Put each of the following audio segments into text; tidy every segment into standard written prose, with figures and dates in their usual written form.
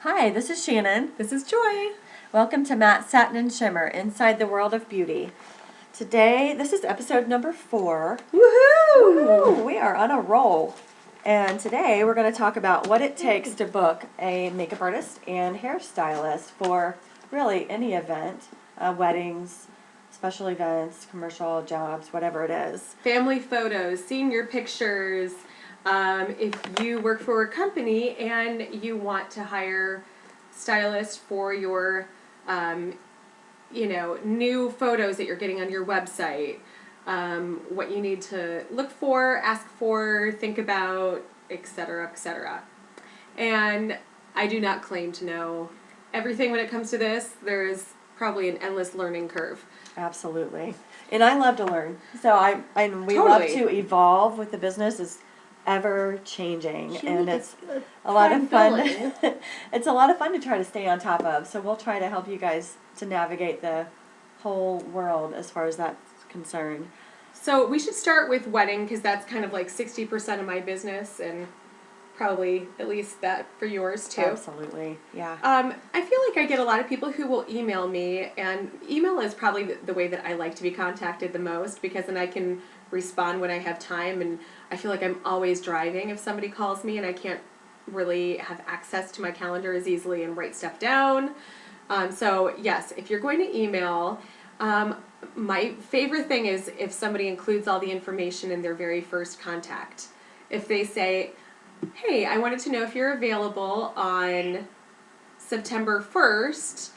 Hi, this is Shannon. This is Joy. Welcome to Satin and Shimmer, Inside the World of Beauty. Today, this is episode number 4. Woohoo! We are on a roll. And today, we're going to talk about what it takes to book a makeup artist and hairstylist for really any event, weddings, special events, commercial jobs, whatever it is. Family photos, senior pictures. If you work for a company and you want to hire stylists for your, new photos that you're getting on your website, what you need to look for, ask for, think about, etc., etc. And I do not claim to know everything when it comes to this. There is probably an endless learning curve. Absolutely. And I love to learn. So we Totally. love to evolve with the business. It's ever changing, and it's a lot of fun. It's a lot of fun to try to stay on top of. So we'll try to help you guys to navigate the whole world as far as that's concerned. So we should start with wedding because that's kind of like 60% of my business and probably at least that for yours too. Absolutely, yeah. I feel like I get a lot of people who will email me, and email is probably the way that I like to be contacted the most because then I can respond when I have time, and I feel like I'm always driving if somebody calls me and I can't really have access to my calendar as easily and write stuff down. So yes, if you're going to email, my favorite thing is if somebody includes all the information in their very first contact. If they say, hey, I wanted to know if you're available on September 1st.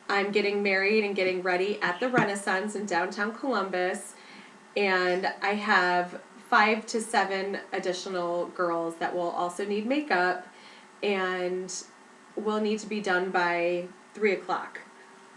I'm getting married and getting ready at the Renaissance in downtown Columbus, and I have 5 to 7 additional girls that will also need makeup and will need to be done by 3 o'clock.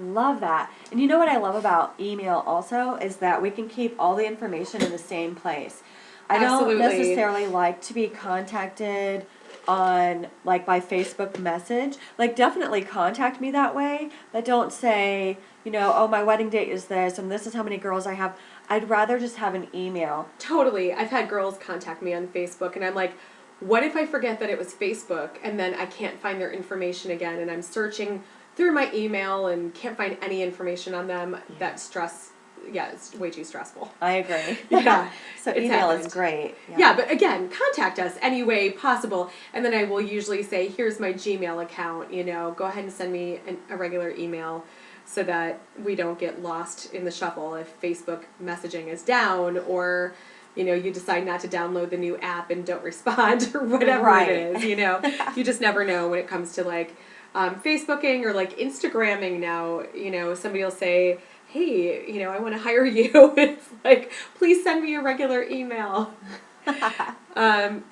Love that. And you know what I love about email also is that we can keep all the information in the same place. I Absolutely. don't necessarily like to be contacted on, like, by Facebook message. Like, definitely contact me that way, but don't say, oh, my wedding date is this, and this is how many girls I have. I'd rather just have an email. Totally. I've had girls contact me on Facebook, and I'm like, what if I forget that it was Facebook, and then I can't find their information again, and I'm searching through my email and can't find any information on them? That stress... Yeah, it's way too stressful. I agree. Yeah. So email is great. Yeah, but again, contact us any way possible. And then I will usually say, here's my Gmail account, go ahead and send me a regular email so that we don't get lost in the shuffle if Facebook messaging is down or, you decide not to download the new app and don't respond or whatever it is, You just never know when it comes to like Facebooking or like Instagramming now, somebody will say, hey, I want to hire you. It's like, please send me a regular email. If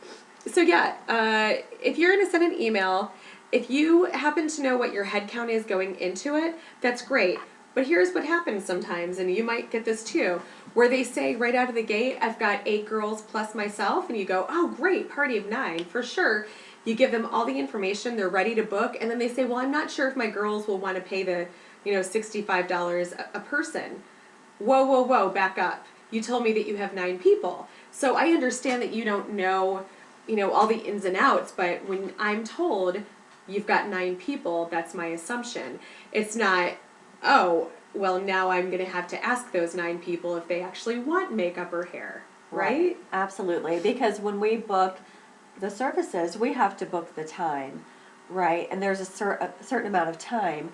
you're going to send an email, if you happen to know what your head count is going into it, that's great. But here's what happens sometimes, and you might get this too, where they say right out of the gate, I've got 8 girls plus myself, and you go, oh, great, party of 9, for sure. You give them all the information, they're ready to book, and then they say, well, I'm not sure if my girls will want to pay the $65 a person. Whoa, back up. You told me that you have 9 people. So I understand that you don't know, all the ins and outs, but when I'm told you've got 9 people, that's my assumption. It's not, oh, well, now I'm going to have to ask those 9 people if they actually want makeup or hair, right? Absolutely, because when we book the services, we have to book the time, right? And there's a certain amount of time.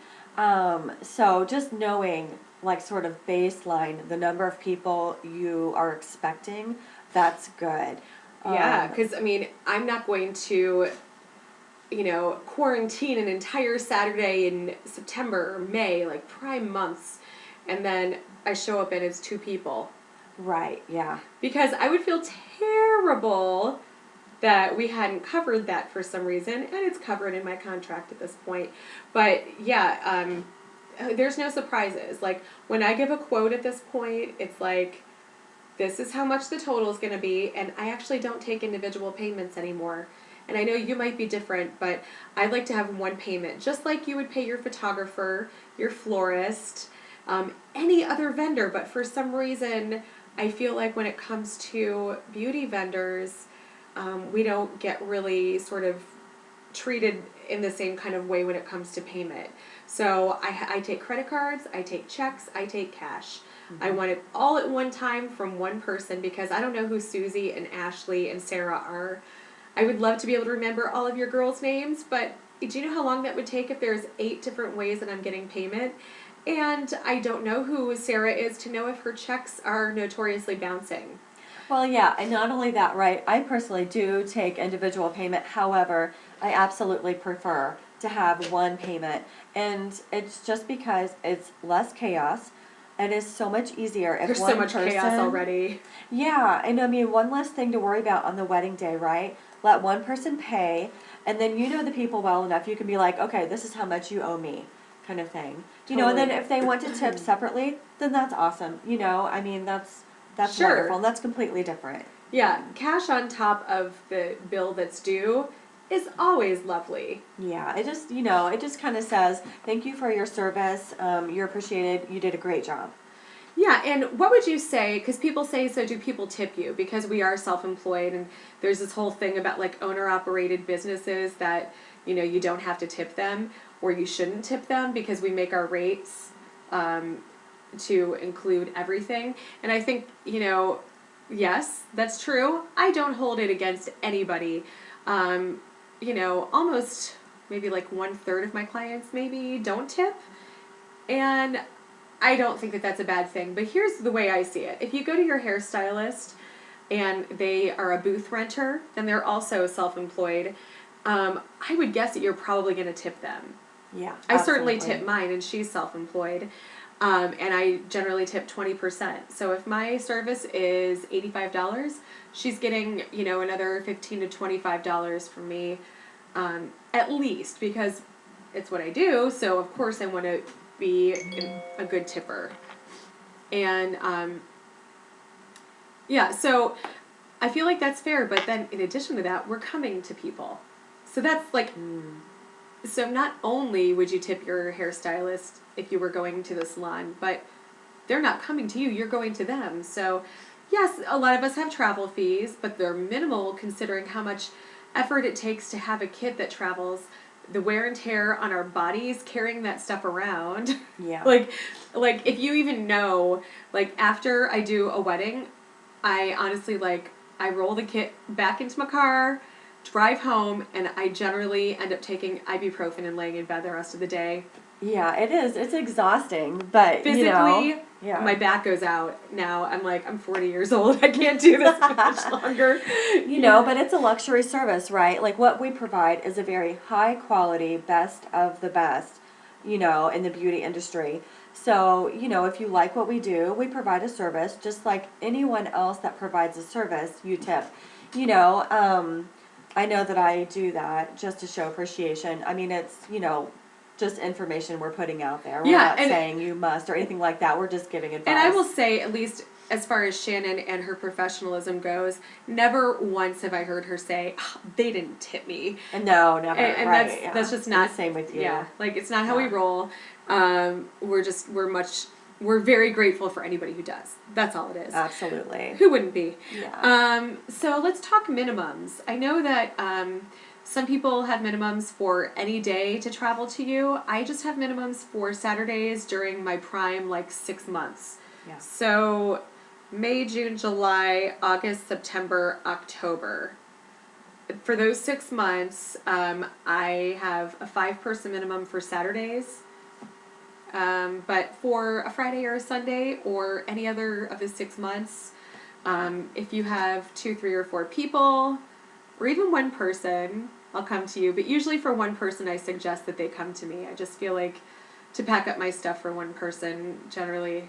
So just knowing, like, sort of baseline, the number of people you are expecting, that's good. Yeah, because, I'm not going to, quarantine an entire Saturday in September or May, like prime months, and then I show up and it's 2 people. Right, yeah. Because I would feel terrible that we hadn't covered that for some reason, and it's covered in my contract at this point. But yeah, there's no surprises. Like, when I give a quote at this point, it's like, this is how much the total is going to be, and I actually don't take individual payments anymore. And I know you might be different, but I'd like to have one payment, just like you would pay your photographer, your florist, any other vendor. But for some reason, I feel like when it comes to beauty vendors, we don't get really sort of treated in the same kind of way when it comes to payment. So I take credit cards, I take checks, I take cash. I want it all at one time from one person because I don't know who Susie and Ashley and Sarah are. I would love to be able to remember all of your girls' names, but do you know how long that would take if there's 8 different ways that I'm getting payment? And I don't know who Sarah is to know if her checks are notoriously bouncing. Well, yeah, and not only that, right, I personally do take individual payment. However, I absolutely prefer to have one payment. And it's just because it's less chaos. It is so much easier if There's one so much person, chaos already. Yeah, and I mean, one less thing to worry about on the wedding day, right? Let one person pay, and then you know the people well enough, you can be like, okay, this is how much you owe me, kind of thing. You know, and then if they want to tip separately, then that's awesome. You know, I mean, that's Sure. wonderful, and that's completely different. Yeah, cash on top of the bill that's due is always lovely. Yeah, it just, you know, it just kind of says, thank you for your service, you're appreciated, you did a great job. Yeah, and what would you say, because people say, so do people tip you? Because we are self-employed, and there's this whole thing about, like, owner-operated businesses that, you know, you don't have to tip them, or you shouldn't tip them, because we make our rates to include everything. And I think, you know, yes, that's true. I don't hold it against anybody. You know, almost maybe like 1/3 of my clients maybe don't tip. And I don't think that that's a bad thing. But here's the way I see it. If you go to your hairstylist and they are a booth renter, then they're also self-employed. I would guess that you're probably going to tip them. Yeah, I certainly absolutely. tip mine, and she's self-employed. And I generally tip 20%. So if my service is $85, she's getting, you know, another $15 to $25 from me, at least, because it's what I do. So of course I want to be a good tipper. And yeah, so I feel like that's fair. But then in addition to that, we're coming to people. So that's like... So not only would you tip your hairstylist if you were going to the salon, but they're not coming to you, you're going to them. So yes, a lot of us have travel fees, but they're minimal considering how much effort it takes to have a kid that travels, the wear and tear on our bodies carrying that stuff around. Yeah. like if you even know, like after I do a wedding, I honestly I roll the kit back into my car, drive home, and I generally end up taking ibuprofen and laying in bed the rest of the day. Yeah, it is. It's exhausting, but Physically, you know, yeah. my back goes out now. I'm 40 years old. I can't do this much longer. You know, but it's a luxury service, right? Like what we provide is a very high quality, best of the best, you know, in the beauty industry. So, you know, if you like what we do, we provide a service just like anyone else that provides a service, you tip. You know, I know that I do that just to show appreciation. I mean, it's, you know, just information we're putting out there. We're not saying you must or anything like that. We're just giving advice. And I will say, at least as far as Shannon and her professionalism goes, never once have I heard her say, oh, they didn't tip me. No, never. And right, that's just not... And the same with you. Yeah, like it's not how we roll. We're very grateful for anybody who does. That's all it is. Absolutely. Who wouldn't be? Yeah. So let's talk minimums. I know that some people have minimums for any day to travel to you. I just have minimums for Saturdays during my prime, 6 months. Yeah. So May, June, July, August, September, October. For those 6 months, I have a 5-person minimum for Saturdays. But for a Friday or a Sunday or any other of the 6 months, if you have 2, 3, or 4 people, or even one person, I'll come to you. But usually for one person, I suggest that they come to me. I just feel like to pack up my stuff for one person, generally,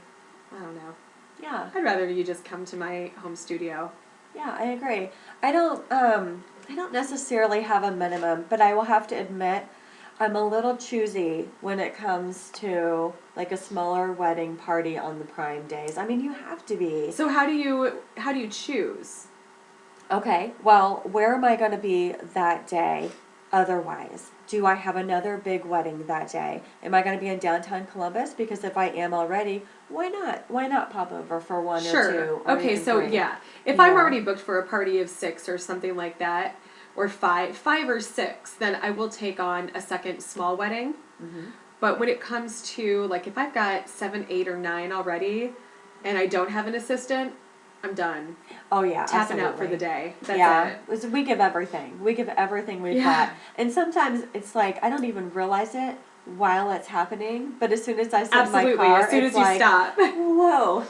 I don't know. Yeah. I'd rather you just come to my home studio. Yeah, I agree. I don't necessarily have a minimum, but I will have to admit I'm a little choosy when it comes to a smaller wedding party on the prime days. I mean, you have to be. So how do you choose? Okay, well, where am I going to be that day otherwise? Do I have another big wedding that day? Am I going to be in downtown Columbus? Because if I am already, why not? Why not pop over for one or two? Or Okay, even so 3? yeah. If I'm already booked for a party of 6 or something like that, or five or six, then I will take on a second small wedding. Mm-hmm. But when it comes to, like, if I've got 7, 8, or 9 already, and I don't have an assistant, I'm done. Oh, yeah, Tapping absolutely. out for the day. That's it. We give everything. We give everything we've Yeah. got. And sometimes it's like, I don't even realize it while it's happening, but as soon as I sit Absolutely. in my car, As soon it's as you like, stop. whoa.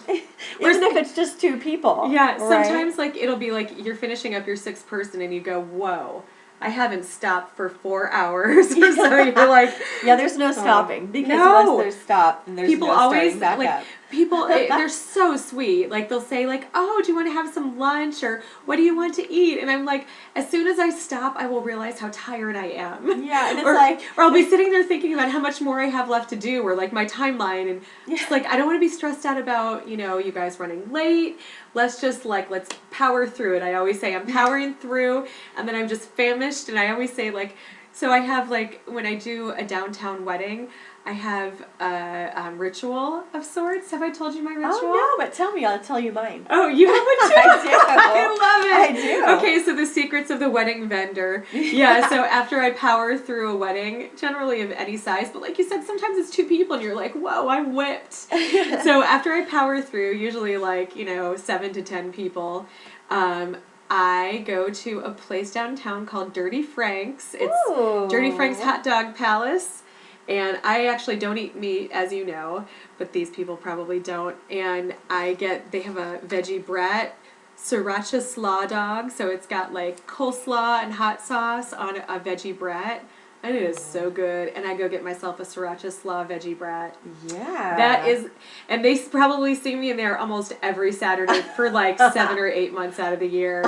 Even if it's just 2 people. Yeah, right? sometimes, like, it'll be like you're finishing up your 6th person and you go, whoa, I haven't stopped for 4 hours. Or so you're like... Yeah, there's no stopping. Because No. once there's stopped, then there's People no always, starting back like, up. people, they're so sweet. Like, they'll say, like, oh, do you want to have some lunch? Or what do you want to eat? And I'm like, as soon as I stop, I will realize how tired I am. Yeah, and it's or I'll be sitting there thinking about how much more I have left to do, or, like, my timeline. And just, like, I don't want to be stressed out about, you know, you guys running late. Let's just, like, let's power through it. I always say I'm powering through, and then I'm just famished. And I always say, like, so I have, like, when I do a downtown wedding, I have a ritual of sorts. Have I told you my ritual? Oh, no, but tell me. I'll tell you mine. Oh, you have one too? I do. I love it. I do. Okay, so the secrets of the wedding vendor. Yeah, so after I power through a wedding, generally of any size, but like you said, sometimes it's 2 people and you're like, whoa, I'm whipped. So after I power through, usually like, you know, 7 to 10 people, I go to a place downtown called Dirty Frank's. It's Ooh. Dirty Frank's Hot Dog Palace. And I actually don't eat meat, as you know, but these people probably don't. And they have a veggie brat, sriracha slaw dog. So it's got like coleslaw and hot sauce on a veggie brat. And it is so good. And I go get myself a sriracha slaw veggie brat. Yeah. That is, and they probably see me in there almost every Saturday for like 7 or 8 months out of the year.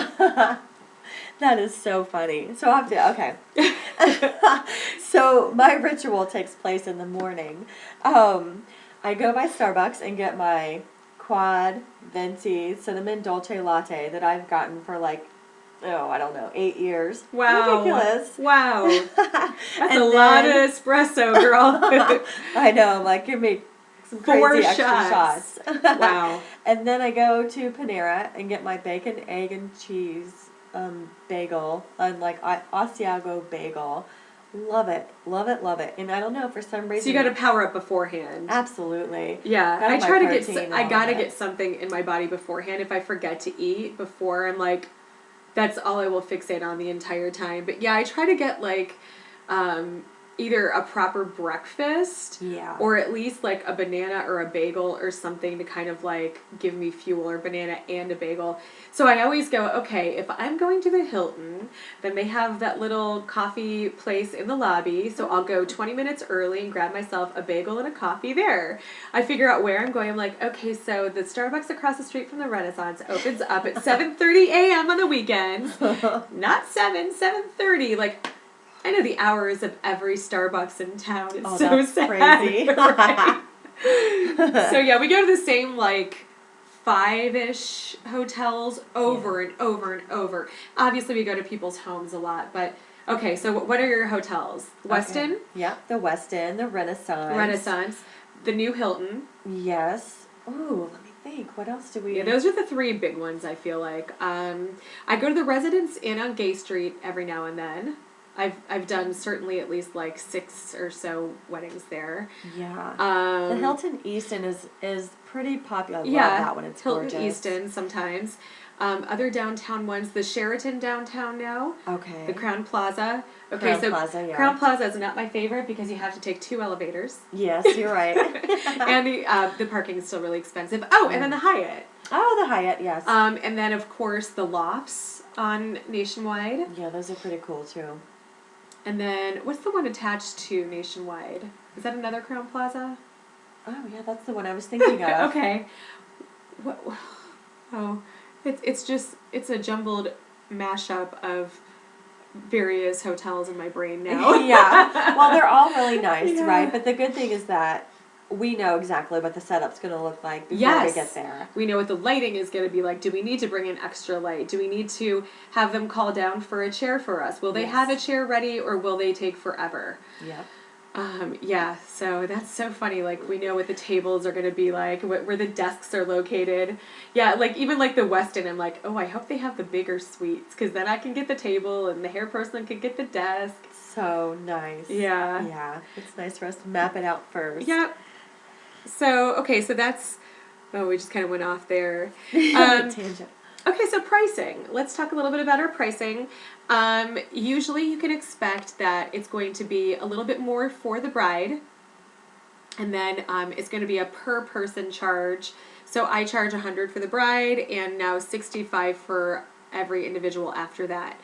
That is so funny. So I'll have to, okay. So my ritual takes place in the morning. I go by Starbucks and get my quad venti cinnamon dolce latte that I've gotten for like, I don't know, 8 years. Wow. Ridiculous. Wow. That's a lot of espresso, girl. I know, I'm like, give me some crazy 4 extra shots. Wow. And then I go to Panera and get my bacon, egg, and cheese bagel, and like Asiago bagel. Love it, love it, love it. And I don't know, for some reason. So you got to power up beforehand. Absolutely. Yeah, Gotta I try to protein, I gotta get something in my body beforehand. If I forget to eat before, I'm like, that's all I will fixate on the entire time. But yeah, I try to get like, either a proper breakfast, Yeah. or at least like a banana or a bagel or something to kind of like give me fuel, or banana and a bagel. So I always go, okay, if I'm going to the Hilton, then they have that little coffee place in the lobby, so I'll go 20 minutes early and grab myself a bagel and a coffee there. I figure out where I'm going. I'm like, okay, so the Starbucks across the street from the Renaissance opens up at 7:30 a.m. on the weekends. Not 7:30, like, I know the hours of every Starbucks in town. It's so that's sad. crazy. Right? So yeah, we go to the same like 5-ish hotels over and over and over. Obviously, we go to people's homes a lot, but okay. So what are your hotels? Westin? Okay. Yep, the Westin, the Renaissance, the New Hilton. Yes. Ooh, let me think. What else do we? Yeah, those are the 3 big ones. I feel like. I go to the Residence Inn on Gay Street every now and then. I've done certainly at least like 6 or so weddings there. Yeah. The Hilton Easton is pretty popular. I love that one. It's Hilton gorgeous. Easton sometimes. Other downtown ones, the Sheraton downtown now. Okay. The Crown Plaza. Okay, Crown so Plaza, yeah. Crown Plaza is not my favorite because you have to take 2 elevators. Yes, you're right. And the parking is still really expensive. Oh, and then the Hyatt. Oh, the Hyatt, yes. And then of course the Lofts on Nationwide. Yeah, those are pretty cool too. And then, what's the one attached to Nationwide? Is that another Crown Plaza? Oh, yeah, that's the one I was thinking of. Okay. It's a jumbled mashup of various hotels in my brain now. Yeah. Well, they're all really nice, Yeah. right? But the good thing is that we know exactly what the setup's going to look like before we get there. We know what the lighting is going to be like. Do we need to bring in extra light? Do we need to have them call down for a chair for us? Will they have a chair ready, or will they take forever? Yep. Yeah, so that's so funny. Like, we know what the tables are going to be like, where the desks are located. Yeah, like, even like the Westin, I'm like, oh, I hope they have the bigger suites, because then I can get the table and the hair person can get the desk. So nice. Yeah. Yeah, it's nice for us to map it out first. Yep. So, okay, so that's, oh, we just kind of went off there. Tangent. Okay, so pricing. Let's talk a little bit about our pricing. Usually you can expect that it's going to be a little bit more for the bride, and then it's going to be a per person charge. So I charge $100 for the bride, and now $65 for every individual after that.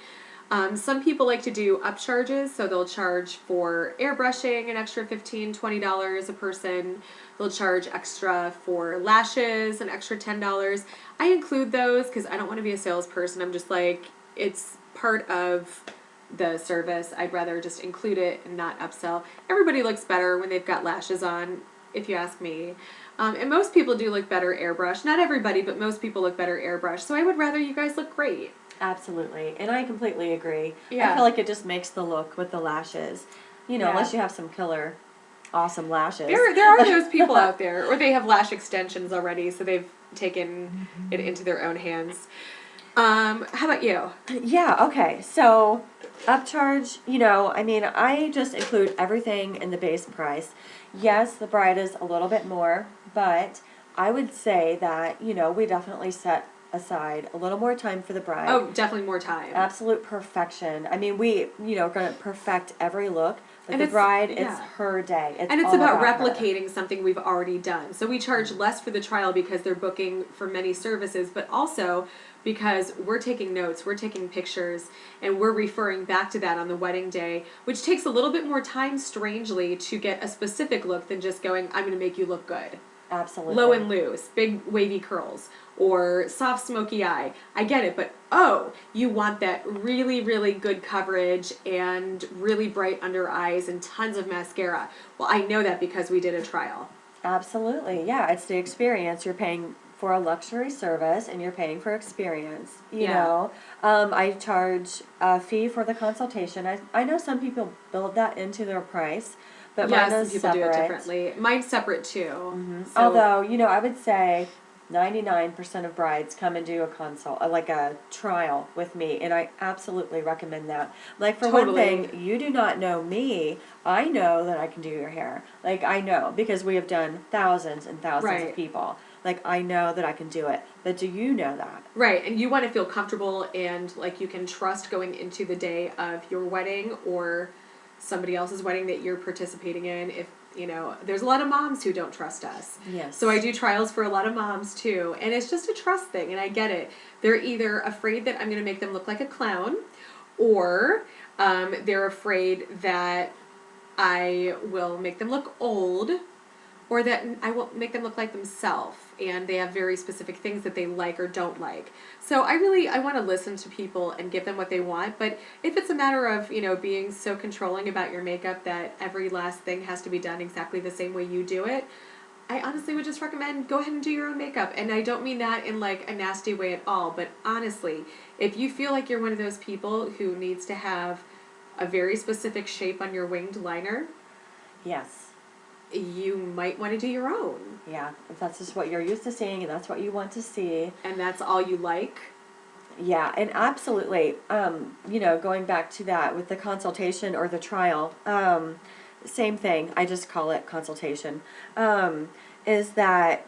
Some people like to do upcharges, so they'll charge for airbrushing an extra $15, $20 a person. They'll charge extra for lashes, an extra $10. I include those because I don't want to be a salesperson. I'm just like, it's part of the service. I'd rather just include it and not upsell. Everybody looks better when they've got lashes on, if you ask me. And most people do look better airbrush. Not everybody, but most people look better airbrush. So I would rather you guys look great. Absolutely. And I completely agree. Yeah. I feel like it just makes the look with the lashes. You know, Yeah. unless you have some killer, awesome lashes. There are those people out there, or they have lash extensions already, so they've taken it into their own hands. How about you? Yeah, okay. So, upcharge, you know, I mean, I just include everything in the base price. Yes, the bride is a little bit more, but I would say that, you know, we definitely set aside a little more time for the bride. Oh, definitely more time. Absolute perfection. I mean, we, you know, are going to perfect every look. But And the it's- bride, yeah. it's her day. And it's all about her. replicating something we've already done. So we charge less for the trial because they're booking for many services, but also because we're taking notes, we're taking pictures, and we're referring back to that on the wedding day, which takes a little bit more time, strangely, to get a specific look than just going, I'm going to make you look good. Absolutely. Low and loose, big wavy curls, or soft smoky eye. I get it, but oh, you want that really, really good coverage and really bright under eyes and tons of mascara. Well, I know that because we did a trial. Absolutely. Yeah, it's the experience. You're paying for a luxury service and you're paying for experience. You Yeah. know, I charge a fee for the consultation. I know some people build that into their price, but Yeah, mine some is people do it separate. differently. Mine's separate too. So, Although, you know, I would say 99% of brides come and do a consult, like a trial with me, and I absolutely recommend that. Like, for one Totally. thing, you do not know me. I know that I can do your hair. Like, I know, because we have done thousands and thousands Right. of people. Like, I know that I can do it. But do you know that? right, and you want to feel comfortable and like you can trust going into the day of your wedding or somebody else's wedding that you're participating in. If you know, there's a lot of moms who don't trust us. Yes. So I do trials for a lot of moms too, and it's just a trust thing, and I get it. They're either afraid that I'm going to make them look like a clown, or they're afraid that I will make them look old, or that I will make them look like themselves, and they have very specific things that they like or don't like. So I want to listen to people and give them what they want, but if it's a matter of, you know, being so controlling about your makeup that every last thing has to be done exactly the same way you do it, I honestly would just recommend go ahead and do your own makeup. And I don't mean that in like a nasty way at all, but honestly, if you feel like you're one of those people who needs to have a very specific shape on your winged liner, Yes. you might want to do your own. Yeah. If that's just what you're used to seeing and that's what you want to see. And that's all you like. Yeah, and absolutely. You know, going back to that with the consultation or the trial, same thing. I just call it consultation. Is that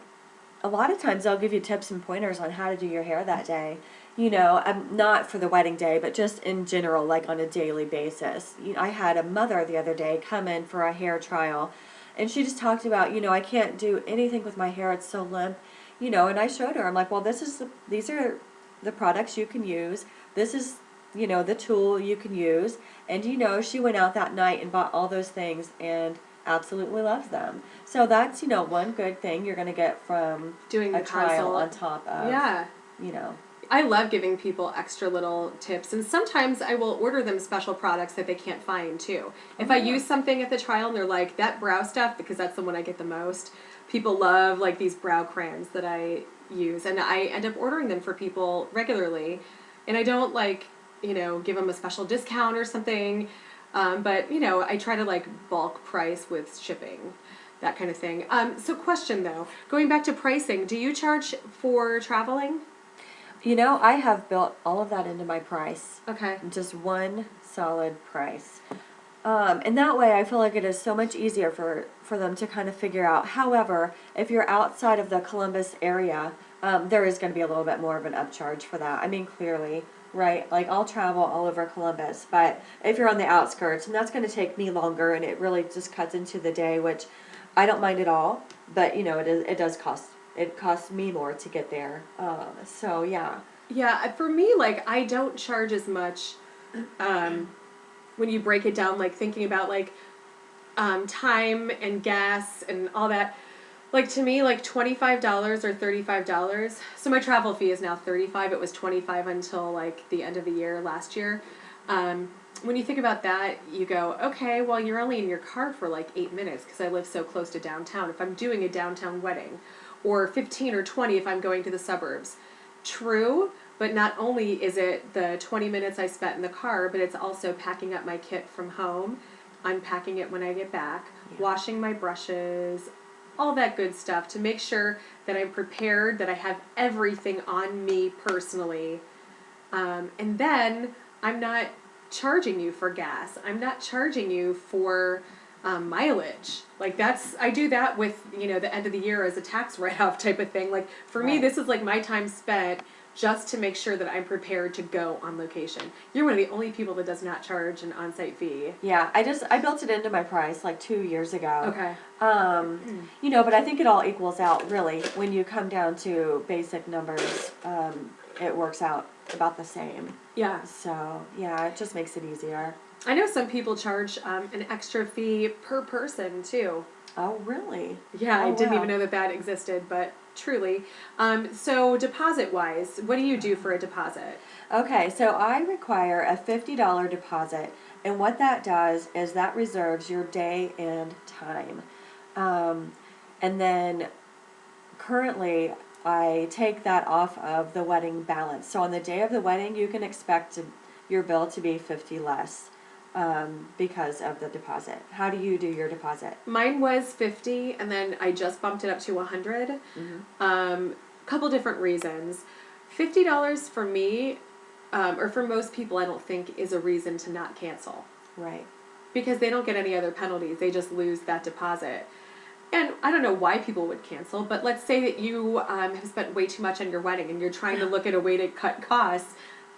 a lot of times they'll give you tips and pointers on how to do your hair that day. You know, not for the wedding day, but just in general, like on a daily basis. You know, I had a mother the other day come in for a hair trial, and she just talked about, you know, I can't do anything with my hair; it's so limp. You know, and I showed her. I'm like, well, these are the products you can use. This is, you know, the tool you can use. And, you know, she went out that night and bought all those things and absolutely loves them. So that's, you know, one good thing you're going to get from Doing a the trial consult. on top of, Yeah. you know. I love giving people extra little tips, and sometimes I will order them special products that they can't find too. If I use something at the trial and they're like, that brow stuff, because that's the one I get the most, people love like these brow crayons that I use, and I end up ordering them for people regularly, and I don't like, you know, give them a special discount or something. But, I try to like bulk price with shipping, that kind of thing. So question though, going back to pricing, do you charge for traveling? I have built all of that into my price. Okay. Just one solid price. And that way I feel like it is so much easier for them to kind of figure out. However, if you're outside of the Columbus area, there is going to be a little bit more of an upcharge for that. I mean, clearly, right? Like, I'll travel all over Columbus, but if you're on the outskirts, and that's going to take me longer, and it really just cuts into the day, which I don't mind at all, but, it does cost. It costs me more to get there. So, yeah. Yeah, for me, like, I don't charge as much, when you break it down, like, thinking about, like, time and gas and all that. Like, to me, like, $25 or $35. So my travel fee is now $35. It was $25 until, like, the end of the year last year. When you think about that, you go, okay, well, you're only in your car for, like, 8 minutes because I live so close to downtown. If I'm doing a downtown wedding, or 15 or 20 if I'm going to the suburbs. True, but not only is it the 20 minutes I spent in the car, but it's also packing up my kit from home, unpacking it when I get back, washing my brushes, all that good stuff to make sure that I'm prepared, that I have everything on me personally. And then I'm not charging you for gas. I'm not charging you for mileage. Like, I do that with, the end of the year as a tax write-off type of thing. Like, for me, this is like my time spent just to make sure that I'm prepared to go on location. You're one of the only people that does not charge an on-site fee. Yeah, I built it into my price like 2 years ago. Okay. But I think it all equals out really when you come down to basic numbers. It works out about the same. Yeah. So yeah, it just makes it easier. I know some people charge an extra fee per person too. Oh, really? Yeah, Oh, I didn't wow. even know that existed, but truly. So deposit-wise, what do you do for a deposit? Okay, so I require a $50 deposit, and what that does is that reserves your day and time. And then currently, I take that off of the wedding balance. So on the day of the wedding, you can expect your bill to be 50 less because of the deposit. How do you do your deposit? Mine was 50, and then I just bumped it up to 100. Couple different reasons. $50 for me, or for most people, I don't think is a reason to not cancel. Right. Because they don't get any other penalties. They just lose that deposit. And I don't know why people would cancel, but let's say that you have spent way too much on your wedding and you're trying to look at a way to cut costs.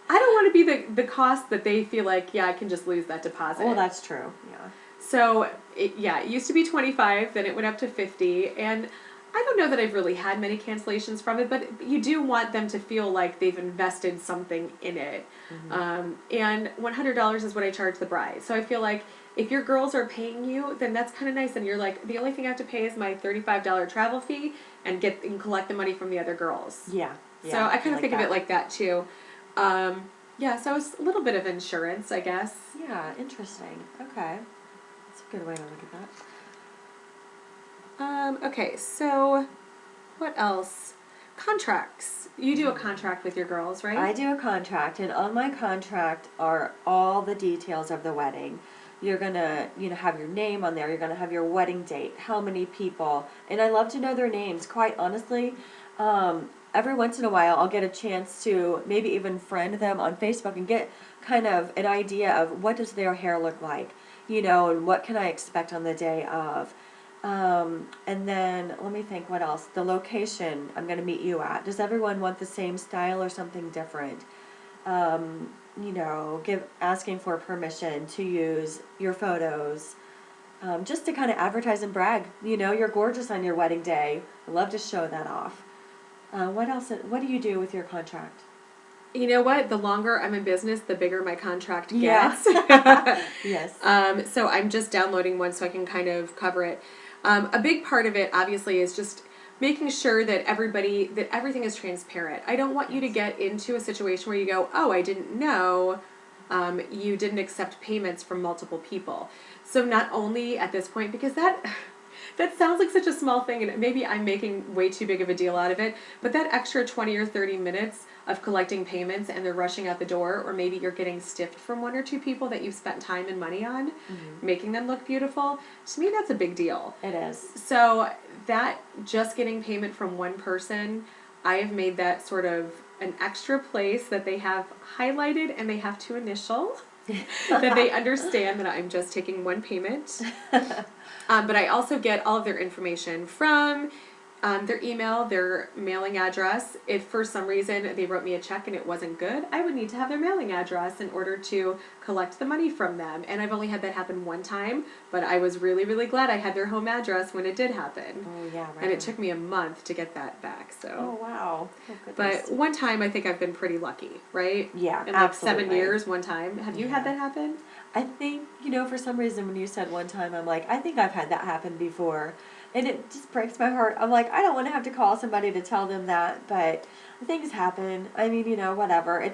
I don't want to be the cost that they feel like, yeah, I can just lose that deposit. Well, that's true. Yeah. So, it used to be 25, then it went up to 50, and I don't know that I've really had many cancellations from it, but you do want them to feel like they've invested something in it. And $100 is what I charge the bride. So I feel like if your girls are paying you, then that's kind of nice, and you're like, the only thing I have to pay is my $35 travel fee and collect the money from the other girls. Yeah. So I kind of think of it like that too. So it's a little bit of insurance, I guess. Yeah, interesting. Okay. That's a good way to look at that. Okay, so what else? Contracts. You do a contract with your girls, right? I do a contract, and on my contract are all the details of the wedding. You're gonna, have your name on there. You're gonna have your wedding date, how many people, and I love to know their names. Quite honestly, every once in a while, I'll get a chance to maybe even friend them on Facebook and get kind of an idea of what does their hair look like, and what can I expect on the day of. And then let me think what else. The location I'm going to meet you at. Does everyone want the same style or something different? Asking for permission to use your photos, just to kind of advertise and brag. You're gorgeous on your wedding day. I love to show that off. What else? What do you do with your contract? You know what? The longer I'm in business, the bigger my contract Yes. gets. Yes. So I'm just downloading one so I can kind of cover it. A big part of it, obviously, is just making sure that everything is transparent. I don't want you to get into a situation where you go, oh, I didn't know you didn't accept payments from multiple people. So not only at this point, because that That sounds like such a small thing, and maybe I'm making way too big of a deal out of it, but that extra 20 or 30 minutes of collecting payments and they're rushing out the door, or maybe you're getting stiffed from one or two people that you've spent time and money on, making them look beautiful, to me that's a big deal. It is. So that just getting payment from one person, I have made that sort of an extra place that they have highlighted and they have to initial. That they understand that I'm just taking one payment. But I also get all of their information from their email, their mailing address. If for some reason they wrote me a check and it wasn't good, I would need to have their mailing address in order to collect the money from them. And I've only had that happen one time, but I was really, really glad I had their home address when it did happen. Oh, yeah, right. And it took me a month to get that back. So. Oh, wow. Oh, goodness. But one time I think I've been pretty lucky, right? Yeah, in like absolutely. 7 years, one time. Have you had that happen? I think, for some reason when you said one time, I'm like, I think I've had that happen before. And it just breaks my heart. I'm like, I don't want to have to call somebody to tell them that, but things happen. I mean, whatever.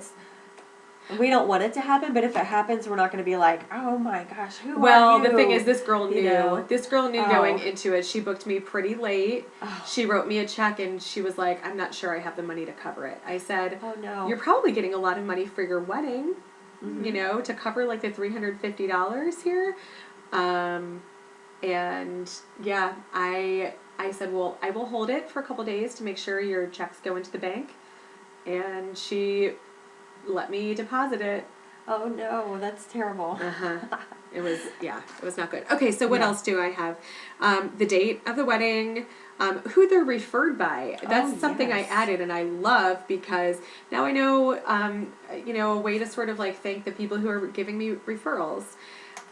We don't want it to happen, but if it happens, we're not going to be like, oh my gosh, who are you? Well, the thing is, this girl knew. This girl knew Oh. going into it. She booked me pretty late. Oh. She wrote me a check, and she was like, I'm not sure I have the money to cover it. I said, Oh, no. you're probably getting a lot of money for your wedding, to cover like the $350 here. And yeah, I said, well, I will hold it for a couple days to make sure your checks go into the bank. And she let me deposit it. Oh, no, that's terrible. It was not good. Okay, so what else do I have? The date of the wedding, who they're referred by. That's something I added and I love because now I know, a way to sort of like thank the people who are giving me referrals.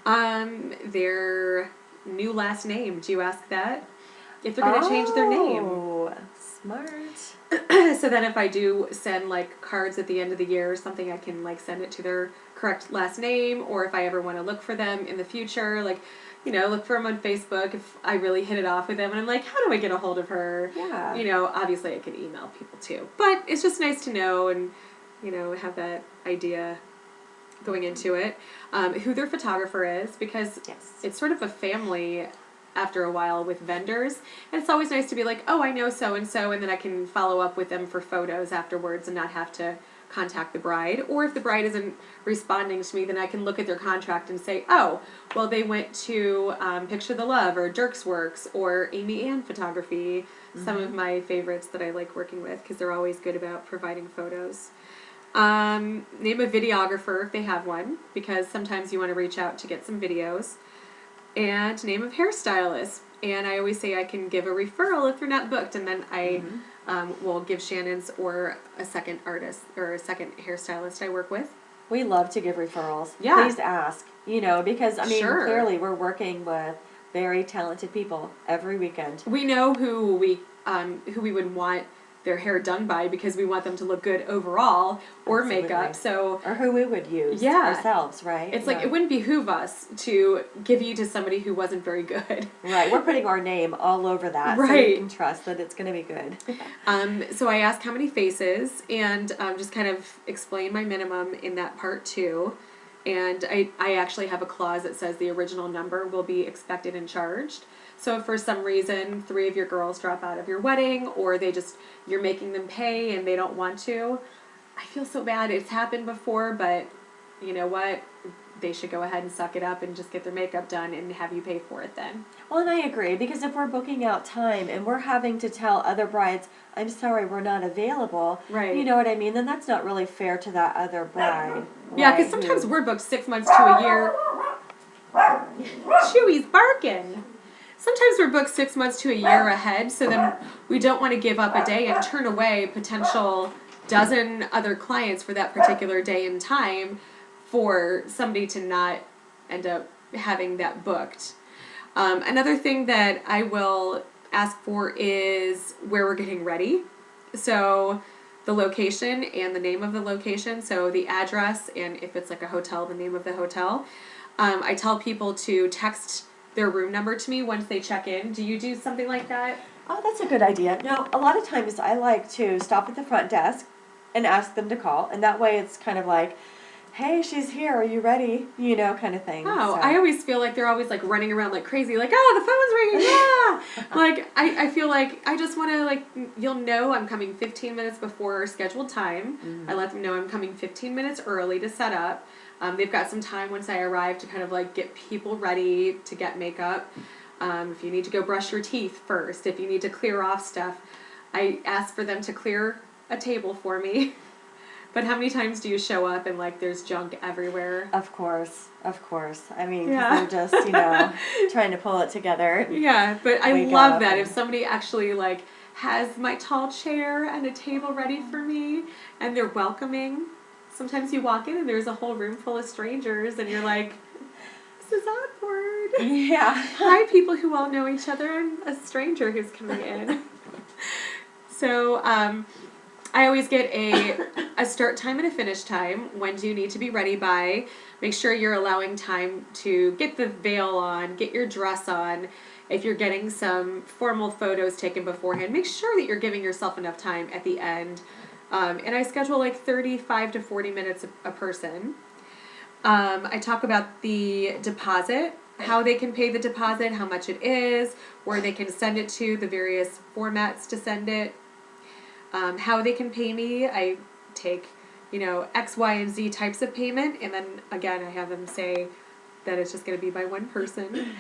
Their new last name. Do you ask that? If they're going to change their name. Oh, smart. So then if I do send like cards at the end of the year or something, I can like send it to their correct last name, or if I ever want to look for them in the future, like, look for them on Facebook if I really hit it off with them and I'm like, how do I get a hold of her? Yeah. Obviously I could email people too, but it's just nice to know and, have that idea going into it. Who their photographer is, because it's sort of a family after a while with vendors, and it's always nice to be like, oh, I know so-and-so, and then I can follow up with them for photos afterwards and not have to contact the bride. Or if the bride isn't responding to me, then I can look at their contract and say, oh, well, they went to Picture the Love or Dirk's Works or Amy Ann Photography, some of my favorites that I like working with because they're always good about providing photos. Name a videographer if they have one, because sometimes you want to reach out to get some videos. And name of hairstylist. And I always say I can give a referral if they're not booked, and then I will give Shannon's or a second artist or a second hairstylist I work with. We love to give referrals. Yeah. Please ask, because, Sure. clearly we're working with very talented people every weekend. We know who we would want their hair done by because we want them to look good overall, or Absolutely. makeup. So Or who we would use ourselves, right? It's like it wouldn't behoove us to give you to somebody who wasn't very good. Right, we're putting our name all over that, so Right. you can trust that it's going to be good. So I ask how many faces, and just kind of explain my minimum in that part too. And I actually have a clause that says the original number will be expected and charged. So if for some reason 3 of your girls drop out of your wedding, or you're making them pay and they don't want to, I feel so bad. It's happened before, but you know what? They should go ahead and suck it up and just get their makeup done and have you pay for it then. Well, and I agree, because if we're booking out time and we're having to tell other brides, I'm sorry, we're not available, Right. you know what I mean? Then that's not really fair to that other bride. Yeah, right, because sometimes who- we're booked 6 months to a year. Chewy's barking. Sometimes we're booked 6 months to a year ahead, so then we don't want to give up a day and turn away potential dozen other clients for that particular day and time for somebody to not end up having that booked. Another thing that I will ask for is where we're getting ready. So the location and the name of the location, so the address, and if it's like a hotel, the name of the hotel. I tell people to text their room number to me once they check in. Do you do something like that? Oh, that's a good idea. No, a lot of times I like to stop at the front desk and ask them to call, and that way it's kind of like, hey, she's here, are you ready? You know, kind of thing. Oh, So. I always feel like they're always like running around like crazy, like, oh, the phone's ringing, yeah! Like, I feel like I just want to, like, you'll know I'm coming 15 minutes before scheduled time. Mm-hmm. I let them know I'm coming 15 minutes early to set up. They've got some time once I arrive to kind of like get people ready to get makeup. If you need to go brush your teeth first, if you need to clear off stuff, I ask for them to clear a table for me. But how many times do you show up and like there's junk everywhere? Of course. I mean, Yeah. they're just, trying to pull it together. Yeah, but I Wake love up that and- if somebody actually like has my tall chair and a table ready for me and they're welcoming. Sometimes you walk in and there's a whole room full of strangers and you're like, this is awkward. Yeah. Hi, people who all know each other and a stranger who's coming in. So, I always get a start time and a finish time. When do you need to be ready by? Make sure you're allowing time to get the veil on, get your dress on. If you're getting some formal photos taken beforehand, make sure that you're giving yourself enough time at the end. And I schedule like 35 to 40 minutes a person. I talk about the deposit, how they can pay the deposit, how much it is, where they can send it to, the various formats to send it. How they can pay me, I take, X, Y, and Z types of payment, and then again, I have them say that it's just going to be by one person.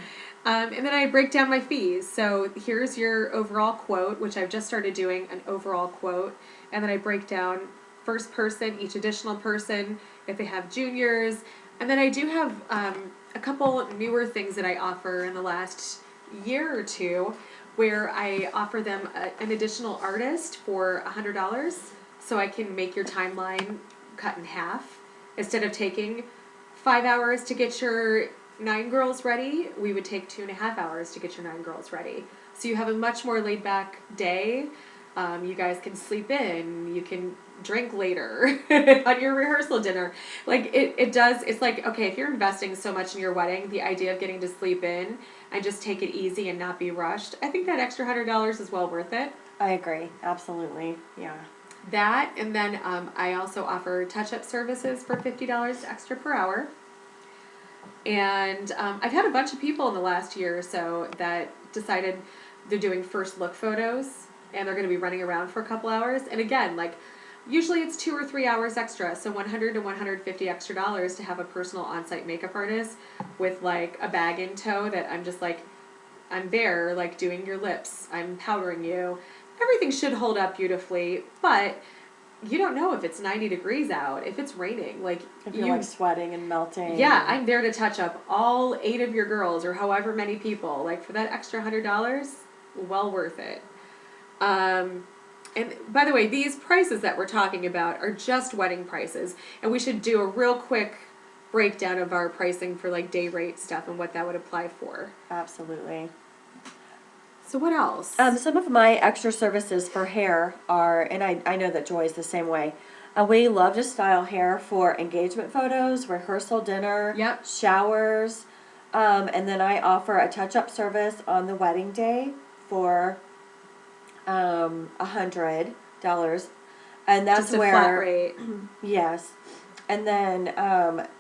And then I break down my fees. So here's your overall quote, which I've just started doing, an overall quote, and then I break down first person, each additional person, if they have juniors, and then I do have a couple newer things that I offer in the last year or two, where I offer them an additional artist for $100, so I can make your timeline cut in half. Instead of taking 5 hours to get your 9 girls ready, we would take 2.5 hours to get your 9 girls ready. So you have a much more laid back day. You guys can sleep in. You can drink later on your rehearsal dinner. Like it's like, okay, if you're investing so much in your wedding, the idea of getting to sleep in and just take it easy and not be rushed, I think that extra $100 is well worth it. I agree. Absolutely. Yeah. That, and then I also offer touch-up services for $50 extra per hour. And I've had a bunch of people in the last year or so that decided they're doing first look photos and they're going to be running around for a couple hours. And again, like, usually it's 2 or 3 hours extra, so $100 to $150 extra dollars to have a personal on-site makeup artist with like a bag in tow that I'm just like, I'm there, like doing your lips, I'm powdering you. Everything should hold up beautifully, but you don't know if it's 90 degrees out, if it's raining, like If you're like sweating and melting. Yeah, I'm there to touch up all 8 of your girls or however many people. Like for that extra $100, well worth it. And by the way, these prices that we're talking about are just wedding prices. And we should do a real quick breakdown of our pricing for like day rate stuff and what that would apply for. Absolutely. So what else? Some of my extra services for hair are, and I know that Joy's the same way. We love to style hair for engagement photos, rehearsal dinner, Yep. showers, and then I offer a touch-up service on the wedding day for $100, and that's Just a where flat rate. yes, and then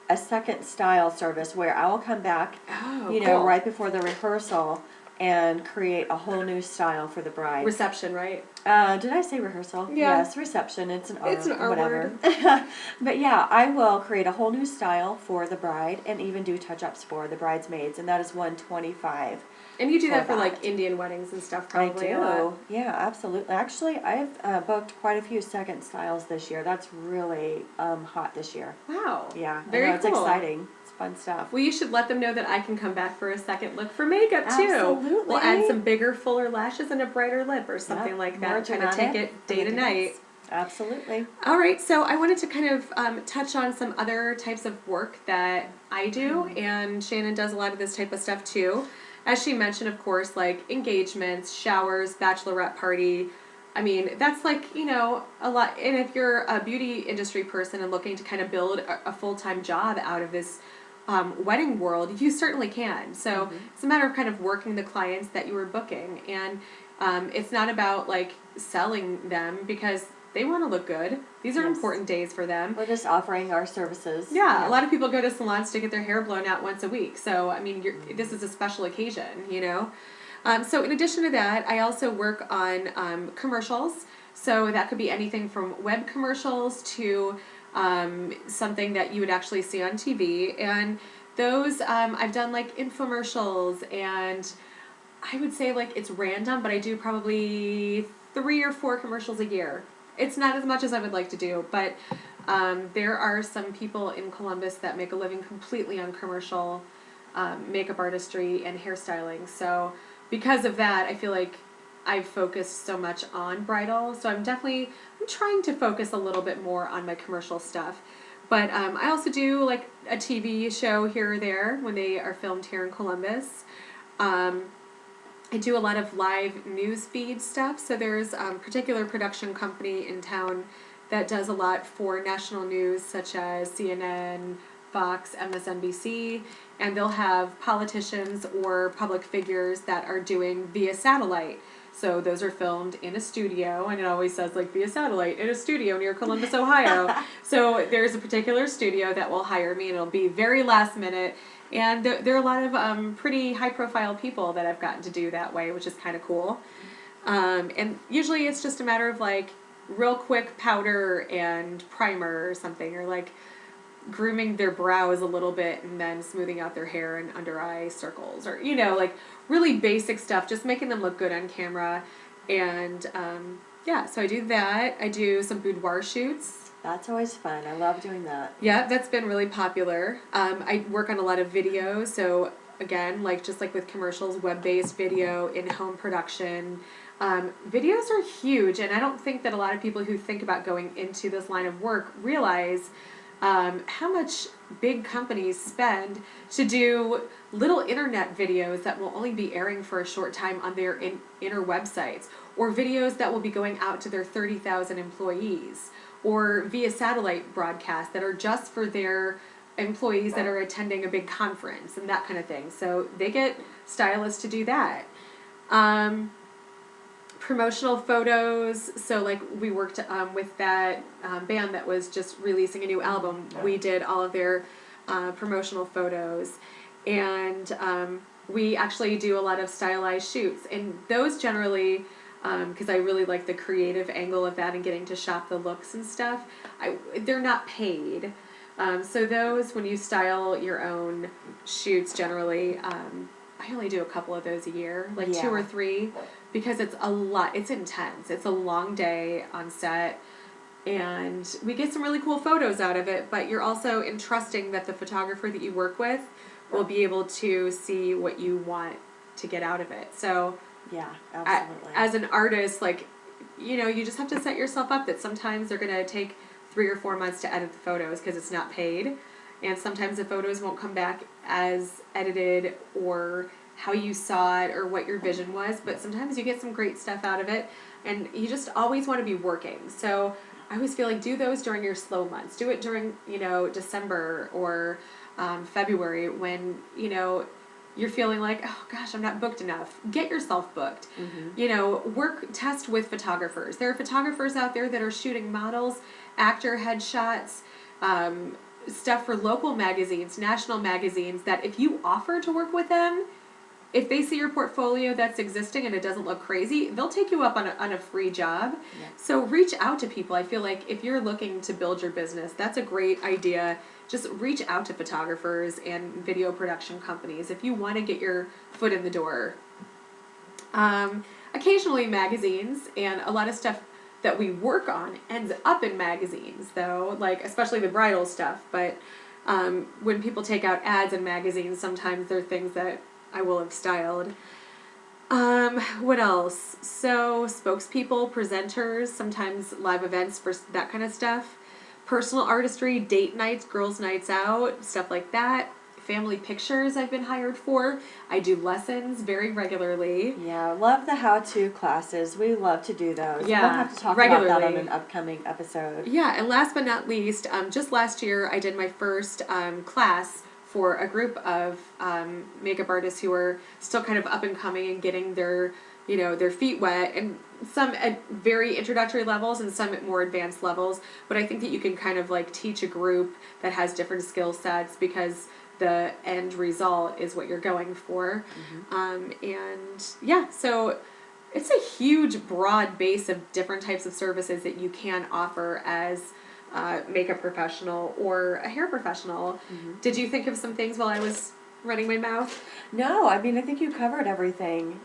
a second style service where I will come back, Oh, know, cool. right before the rehearsal and create a whole new style for the bride. Reception, right? Did I say rehearsal? Yeah. Yes, reception. It's an R. It's an R whatever. word. But yeah, I will create a whole new style for the bride and even do touch-ups for the bridesmaids, and that is $125. And you do that for that. like Indian weddings and stuff probably I a lot. do. Yeah, absolutely. Actually, I've booked quite a few second styles this year. That's really hot this year. Wow. Yeah, Very I know, it's cool. exciting. It's fun stuff. Well, you should let them know that I can come back for a second look for makeup too. Absolutely. We'll add some bigger, fuller lashes and a brighter lip or something Yeah, like more that. Kind of take dramatic it day to for the night. dance. Absolutely. All right, so I wanted to kind of touch on some other types of work that I do, and Shannon does a lot of this type of stuff too. As she mentioned, of course, like engagements, showers, bachelorette party. I mean, that's like, a lot. And if you're a beauty industry person and looking to kind of build a full-time job out of this wedding world, you certainly can. So it's a matter of kind of working the clients that you were booking. And it's not about like selling them, because they want to look good. These are Yes. important days for them. We're just offering our services. Yeah, a lot of people go to salons to get their hair blown out once a week. So, I mean, this is a special occasion, you know? So in addition to that, I also work on commercials. So that could be anything from web commercials to something that you would actually see on TV. And those, I've done like infomercials, and I would say like it's random, but I do probably 3 or 4 commercials a year. It's not as much as I would like to do, but there are some people in Columbus that make a living completely on commercial makeup artistry and hairstyling. So because of that, I feel like I've focused so much on bridal. So I'm trying to focus a little bit more on my commercial stuff. But I also do like a TV show here or there when they are filmed here in Columbus. I do a lot of live news feed stuff. So there's a particular production company in town that does a lot for national news, such as CNN, Fox, MSNBC, and they'll have politicians or public figures that are doing via satellite. So those are filmed in a studio, and it always says like via satellite in a studio near Columbus, Ohio. So there's a particular studio that will hire me, and it'll be very last minute. And there are a lot of pretty high profile people that I've gotten to do that way, which is kind of cool. And usually it's just a matter of like real quick powder and primer or something, or like grooming their brows a little bit and then smoothing out their hair and under eye circles, or, you know, like really basic stuff, just making them look good on camera. And yeah, so I do that. I do some boudoir shoots. That's always fun. I love doing that. Yeah, that's been really popular. I work on a lot of videos, so again, like just like with commercials, web-based video, in-home production. Videos are huge, and I don't think that a lot of people who think about going into this line of work realize how much big companies spend to do little internet videos that will only be airing for a short time on their inner websites, or videos that will be going out to their 30,000 employees, or via satellite broadcasts that are just for their employees that are attending a big conference and that kind of thing. So they get stylists to do that. Promotional photos. So like we worked with that band that was just releasing a new album. We did all of their promotional photos, and we actually do a lot of stylized shoots, and those generally, because I really like the creative angle of that and getting to shop the looks and stuff, they're not paid. So those, when you style your own shoots, generally, I only do a couple of those a year, like 2 or 3, because it's a lot. It's intense. It's a long day on set, and we get some really cool photos out of it, but you're also entrusting that the photographer that you work with will be able to see what you want to get out of it. So yeah, absolutely. As an artist, like, you know, you just have to set yourself up that sometimes they're going to take 3 or 4 months to edit the photos because it's not paid. And sometimes the photos won't come back as edited or how you saw it or what your vision was. But sometimes you get some great stuff out of it. And you just always want to be working. So I always feel like do those during your slow months. Do it during, you know, December or February when, you know, you're feeling like, oh gosh, I'm not booked enough. Get yourself booked. Mm-hmm. You know, test with photographers. There are photographers out there that are shooting models, actor headshots, stuff for local magazines, national magazines, that if you offer to work with them, if they see your portfolio that's existing and it doesn't look crazy, they'll take you up on a free job. Yeah. So reach out to people. I feel like if you're looking to build your business, that's a great idea. Just reach out to photographers and video production companies if you want to get your foot in the door. Occasionally magazines, and a lot of stuff that we work on ends up in magazines, though, like especially the bridal stuff. But when people take out ads in magazines, sometimes they're things that I will have styled. What else? So spokespeople, presenters, sometimes live events for that kind of stuff. Personal artistry, date nights, girls' nights out, stuff like that. Family pictures I've been hired for. I do lessons very regularly. Yeah, love the how-to classes. We love to do those. Yeah, we'll have to talk about that on an upcoming episode. Yeah, and last but not least, just last year I did my first class for a group of makeup artists who are still kind of up and coming and getting their, you know, their feet wet. And some at very introductory levels and some at more advanced levels. But I think that you can kind of like teach a group that has different skill sets because the end result is what you're going for. And yeah, so it's a huge, broad base of different types of services that you can offer as a makeup professional or a hair professional. Did you think of some things while I was running my mouth? No, I mean, I think you covered everything,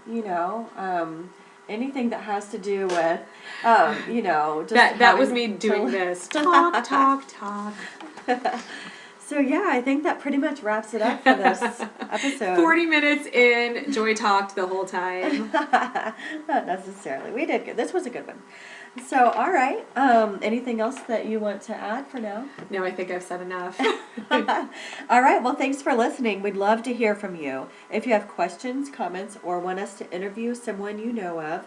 anything that has to do with, just That was me having doing to- this. Talk, talk, talk. So yeah, I think that pretty much wraps it up for this episode. 40 minutes in, Joy talked the whole time. Not necessarily. We did good. This was a good one. So, all right. Anything else that you want to add for now? No, I think I've said enough. All right. Well, thanks for listening. We'd love to hear from you. If you have questions, comments, or want us to interview someone you know of,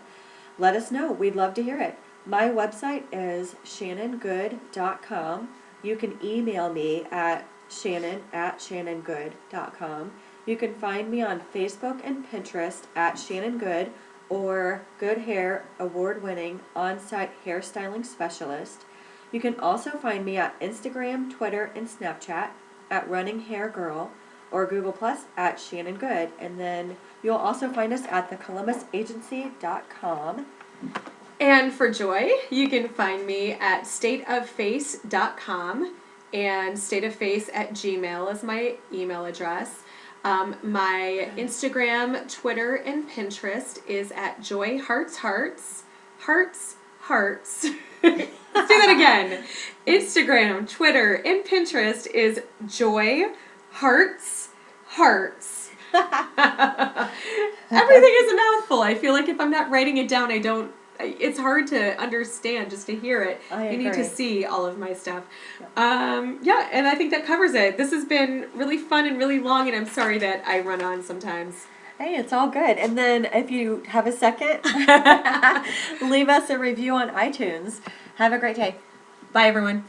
let us know. We'd love to hear it. My website is shannongoode.com. You can email me at shannon@shannongoode.com. You can find me on Facebook and Pinterest at Shannon Goode or Good Hair award-winning on-site hairstyling specialist. You can also find me at Instagram, Twitter, and Snapchat at Running Hair Girl or Google Plus at Shannon Goode. And then you'll also find us at thecolumbusagency.com. And for Joy, you can find me at stateofface.com and stateofface@gmail is my email address. My Instagram, Twitter, and Pinterest is at Joy Hearts Hearts. Hearts Hearts. Let's do that again. Instagram, Twitter, and Pinterest is Joy Hearts Hearts. Everything is a mouthful. I feel like if I'm not writing it down, it's hard to understand just to hear it. You need to see all of my stuff. Yeah, and I think that covers it. This has been really fun and really long, and I'm sorry that I run on sometimes. Hey, it's all good. And then if you have a second, leave us a review on iTunes. Have a great day. Bye, everyone.